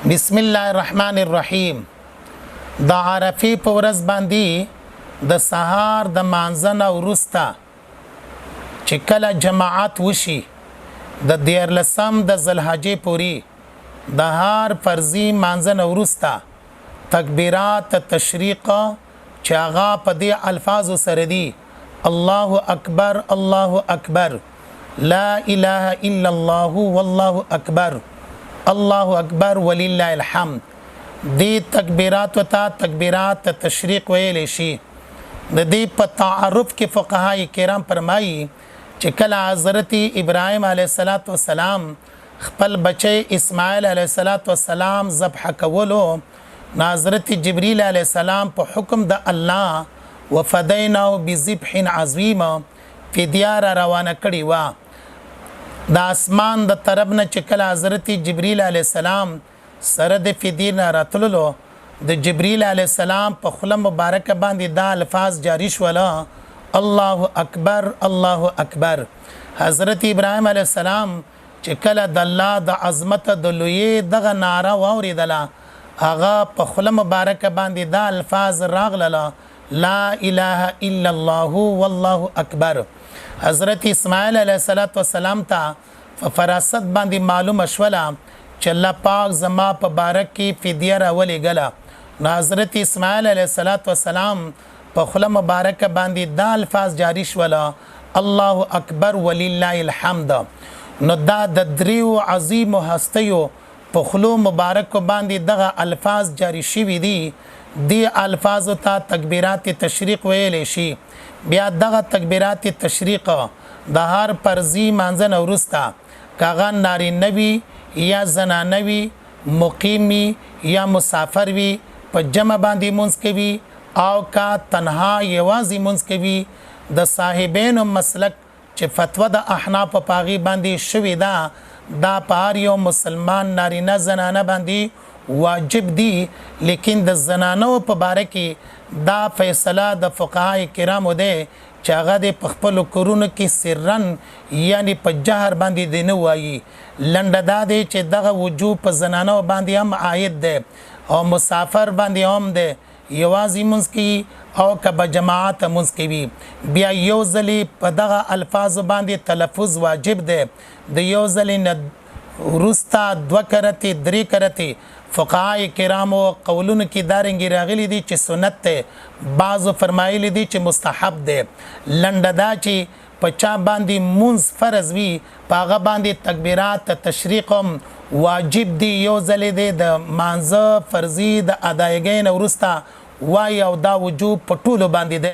بسم الله الرحمن الرحیم د عرفې په ورځ باندې د سهار د مانځنه وروسته چې کله جماعت وشي د 14 د ذوالحجې پورې د هر فرضي مانځنه وروسته تکبیرات تشریق چې هغه په دې الفاظو سره دي: الله اکبر الله اکبر، لا اله الا الله والله اکبر، الله اکبر ولله الحمد. دې تکبیرات وتا تکبیرات تشریق ویل شي. د دې په تعارف کې فقهای کرام فرمایي چې کله حضرت ابراهیم علیه السلام خپل بچی اسماعیل علیه السلام ذبح کولو، حضرت جبرئیل علیه السلام په حکم د الله وفدیناه بذبح عظیم فدیه را روانه کړي وا. د اسمان د طرف نه چې کله حضرت جبرئیل علیه السلام سره د فدیه نه راتللو، د جبرئیل علیه السلام په خله مبارک باندې دا الفاظ جاری شول: الله اکبر الله اکبر. حضرت ابراهیم علیه السلام چې کله د الله د عظمت د لوی دغه ناره واوریدله، هغه په خله مبارک باندې دا الفاظ راغله: لا اله الا الله والله اکبر. حضرت اسماعیل علیه السلام ته فراست باندې معلومه شوله چې الله پاک زما په بارک کې فدیه راولېږله. حضرت اسماعیل علیه السلام په خله مبارک باندې دا الفاظ جاری شوله: الله اکبر ولله الحمد. نو دا د دریو عظیمو هستیو په خلو مبارک باندې دغه الفاظ جاری شوي دي. دی الفاظ ته تکبیرات تشریق ویل شي. بیا دغه تکبیرات تشریق د هر فرضي مانځنه وروسته کاغه نارینه وي یا زنانه وي، مقیم وي یا مسافر وي، په جمع باندې مونځ کوي او کا تنها یوازې مونځ کوي. د صاحبینو مسلک چې فتوا د احناف په پاغي باندې شوې ده، دا په هر یو مسلمان نارینه زنانه باندې واجب دي. لیکن د زنانو په باره کې دا فیصله د فقهای کرامو ده چې هغه د خپل کورونو کې سرن یعنی په جهر باندې دی نه وایي. لنډه دا دی چې دغه وجوب په زنانو باندې هم عاید ده او مسافر باندې هم ده، یوازې مونځ کوي او که به جماعت مونځ کوي. بیا یو ځلې په دغه الفاظ باندې تلفظ واجب ده. د یو ځلې نه وروسته 2 کرتې 3 کرتې فقهای کرامو قولونو کې دارنګې راغلي دي چې سنت ده، بعضو فرمایلی دي چې مستحب ده. لنډه دا چې په چا باندې مونځ فرض وي په هغه باندې تکبیرات تشریق هم واجب دي. یو ځلې دی د مانځه فرضي د ادایګۍ نه وروسته وایي او دا وجوب په ټولو باندې ده.